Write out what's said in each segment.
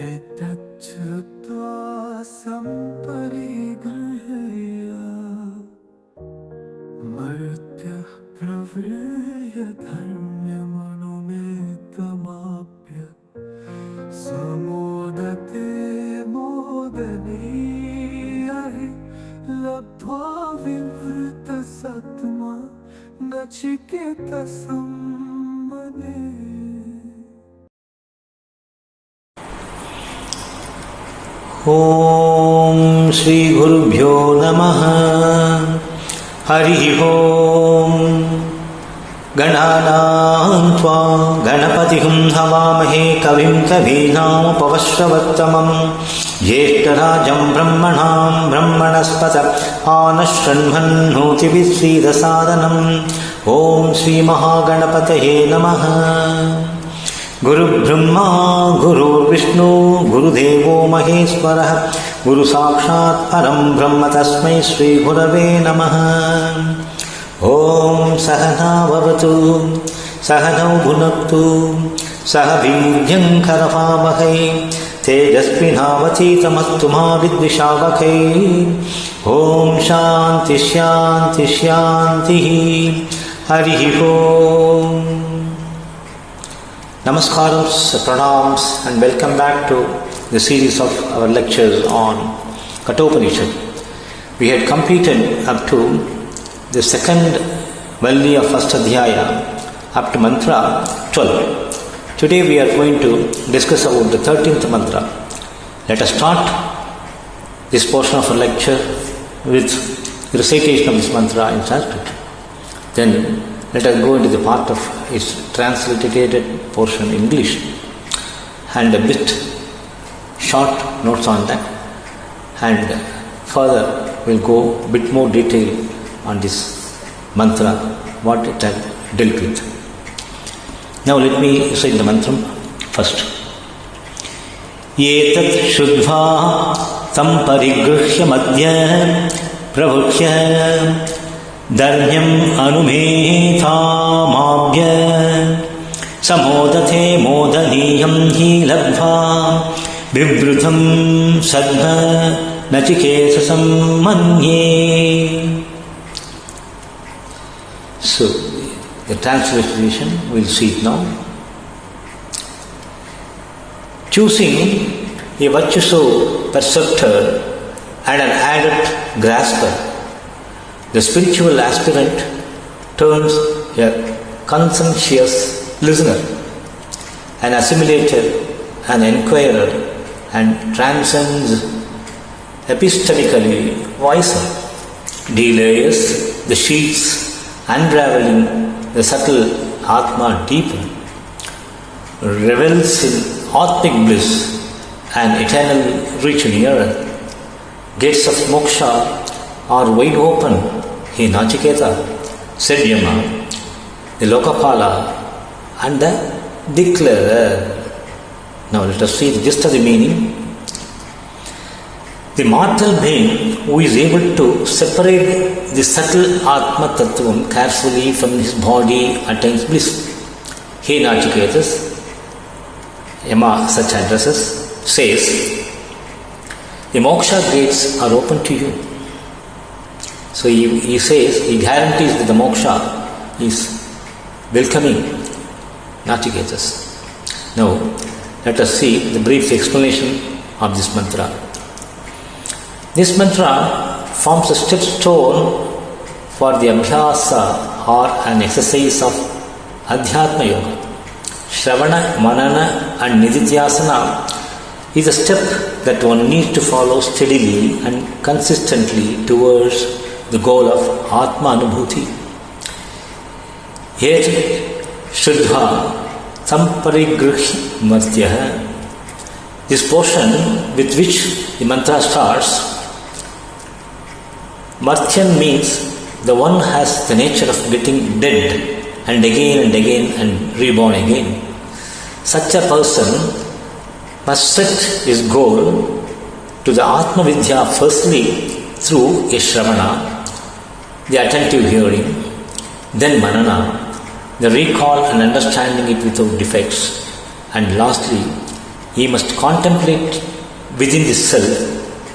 एतच्छ्रुत्वा सम्परिगृह्य मर्त्यः प्रव्रीय धर्म्यमनुमेतमाप्य समोदते मोदनीयहि लब्ध्वा विवृतसत्त्मा नचिकेतसम्मने। ओम श्री गुरुभ्यो नमः। हरि ओम। गणानां त्वा गणपतिं हवामहे कविं कवीनामुपवश्रवत्तमं ज्येष्ठराजं ब्रह्मणां ब्रह्मणस्पत आनशृण्वन्नोतिभिस्सीदसादनम्। ओम श्री महागणपतये नमः। गुरुब्रह्मा गुरुर्विष्णु गुरुदेवो महेश्वरः गुरुसाक्षात् परं ब्रह्म तस्मै श्रीगुरवे नमः। ॐ सहना भवतु सहनौ भुनक्तु सह वीर्यं करवावहै तेजस्विनावतीतमस्तु मा विद्विषावहै। ॐ शान्ति शान्ति शान्तिः। हरिः ॐ। Namaskars, pranams, and welcome back to the series of our lectures on Katopanishad. We had completed up to the second Valli of first Adhyayam up to Mantra 12. Today we are going to discuss about the 13th Mantra. Let us start this portion of our lecture with recitation of this Mantra in Sanskrit. Then let us go into the part of its transliterated portion in English and a bit short notes on that, and further we'll go a bit more detail on this mantra, what it has dealt with. Now let me recite the Mantram first. Etat shuddha samparigrihya madhya pravukya Dharmyam anumethamabhya samodate modaniyam hi labdha vivrutam sadha nachikesasam manye. So, the translation, we'll see it now. Choosing a virtuoso perceptor and an adept grasper, the spiritual aspirant turns a conscientious listener, an assimilator, an inquirer, and transcends epistemically wiser, delayers the sheets, unraveling the subtle Atma deeper, revels in Atmic bliss and eternal reach nearer. Gates of moksha are wide open, he Nachiketa, said Yama, the Lokapala and the declarer. Now let us see the gist of the meaning. The mortal being who is able to separate the subtle Atma Tattvam carefully from his body attains bliss. He Nachiketas, Yama such addresses, says, the moksha gates are open to you. So he says, he guarantees that the moksha is welcoming Nachiketas. Now, let us see the brief explanation of this mantra. This mantra forms a stepstone for the abhyasa or an exercise of Adhyatma Yoga. Shravana, Manana and Nididhyasana is a step that one needs to follow steadily and consistently towards the goal of Atma Anubhuti. Yet Shuddha Samparigrihya Madhya. This portion with which the mantra starts, Martyan means the one has the nature of getting dead and again and reborn again. Such a person must set his goal to the Atma Vidya firstly through a Shravana, the attentive hearing, then Manana, the recall and understanding it without defects, and lastly, he must contemplate within the self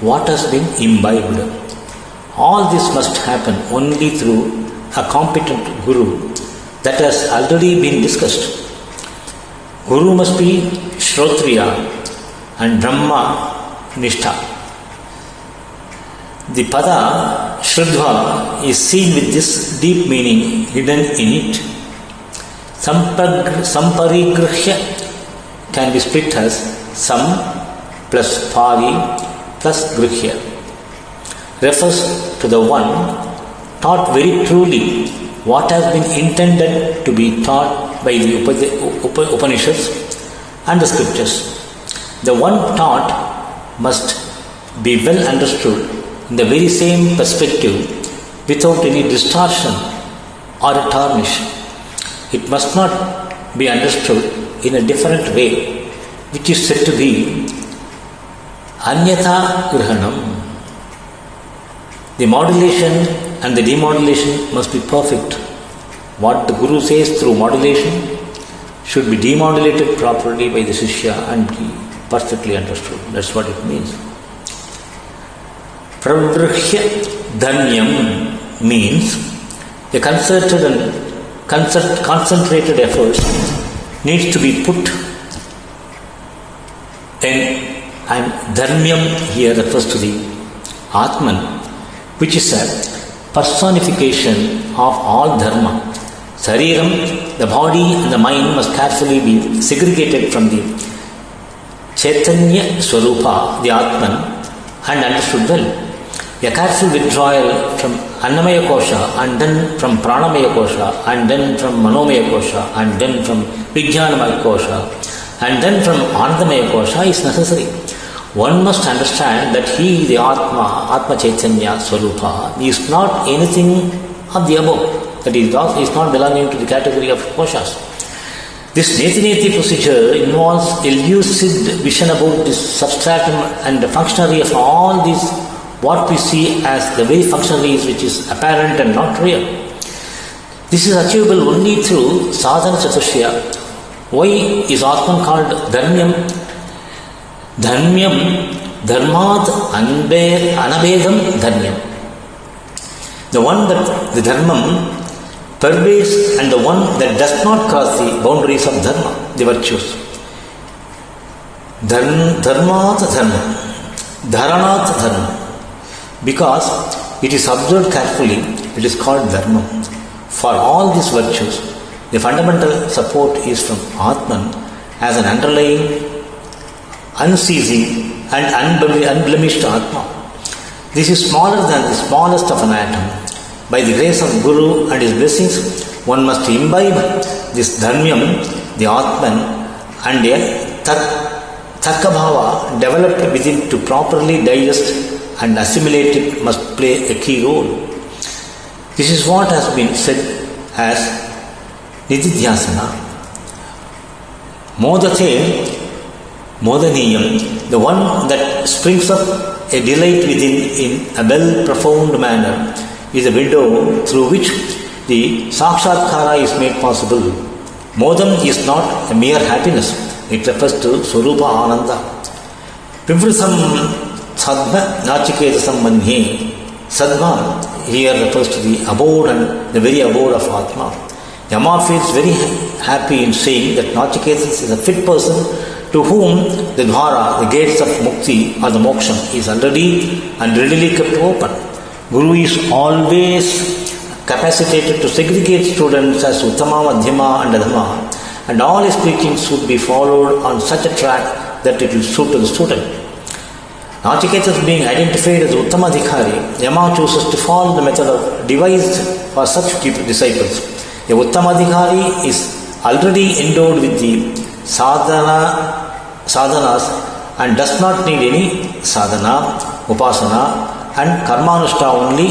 what has been imbibed. All this must happen only through a competent guru. That has already been discussed. Guru must be Shrotriya and Brahma Nishtha. The pada Shraddha is seen with this deep meaning hidden in it. Samparigrihya can be split as sam plus pari plus grihya. Refers to the one taught very truly what has been intended to be taught by the Upanishads and the scriptures. The one taught must be well understood in the very same perspective without any distortion or a tarnish. It must not be understood in a different way, which is said to be Anyatha Grihanam. The modulation and the demodulation must be perfect. What the Guru says through modulation should be demodulated properly by the Shishya and be perfectly understood. That's what it means. Pravrihya Dhanyam means a concerted and concentrated effort needs to be put in, and Dharmyam here refers to the Atman, which is a personification of all dharma. Sariram, the body and the mind must carefully be segregated from the Chaitanya Swarupa, the Atman, and understood well. A careful withdrawal from Annamaya Kosha, and then from Pranamaya Kosha, and then from Manomaya Kosha, and then from Vijnanamaya Kosha, and then from Anandamaya Kosha is necessary. One must understand that he, the Atma Chaitanya Swarupa, is not anything of the above. That is not belonging to the category of koshas. This Neti procedure involves a lucid vision about this substratum and the functionary of all these, what we see as the very functionaries which is apparent and not real. This is achievable only through sadhana chaturshya. Why is Atman called Dharmyam? Dharmyam, Dharmat Anabedam Dharmyam. The one that the Dharmam pervades and the one that does not cross the boundaries of Dharma, the virtues. Dharmat Dharma, Dharanat Dharma. Because it is observed carefully, it is called Dharma. For all these virtues, the fundamental support is from Atman as an underlying, unceasing and unblemished Atma. This is smaller than the smallest of an atom. By the grace of Guru and his blessings, one must imbibe this Dharmyam, the Atman, and a Tarkabhava developed within to properly digest and assimilate it must play a key role. This is what has been said as Nididhyasana. Modate Modaniyam, the one that springs up a delight within in a well-profound manner, is a window through which the Sakshatkara is made possible. Modam is not a mere happiness, it refers to Swarupa Ananda. Pimprasam Sadhva Nachiketasam Manhe. Sadhva here refers to the abode and the very abode of Atma. Yama feels very happy in saying that Nachiketas is a fit person to whom the Dvara, the gates of Mukti or the Moksha, is already and readily kept open. Guru is always capacitated to segregate students as Uttama, Madhyama and Adhama, and all his preachings should be followed on such a track that it will suit to the student. Nachiketas being identified as Uttama Adhikari, Yama chooses to follow the method devised for such disciples. A Uttama Adhikari is already endowed with the sadhanas and does not need any sadhana, upasana and karmanushta only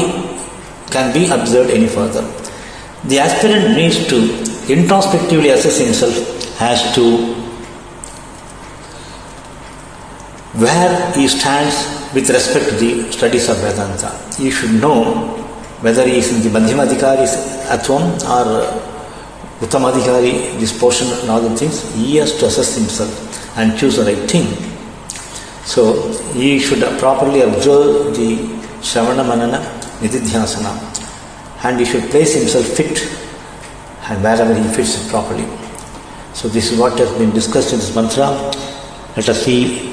can be observed any further. The aspirant needs to introspectively assess himself as to where he stands with respect to the studies of Vedanta. He should know whether he is in the Madhyama Adhikari Atvam or Uttama Adhikari, this portion and all the things. He has to assess himself. and choose the right thing. So he should properly observe the Shravana Manana Nididhyasana, and he should place himself fit and wherever he fits it properly. So this is what has been discussed in this mantra. Let us see.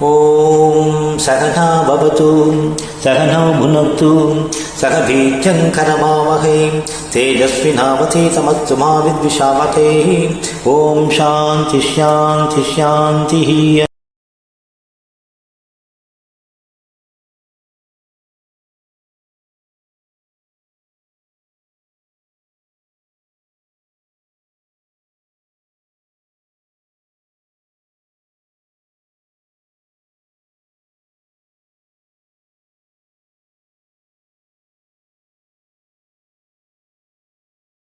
Om Sahana Bhavatu Sahana Bhunaktu Sahabhityam Karamavahe Tejasvinavati Tamatuma Vidvishavate. Om Shanti Shanti Shanti.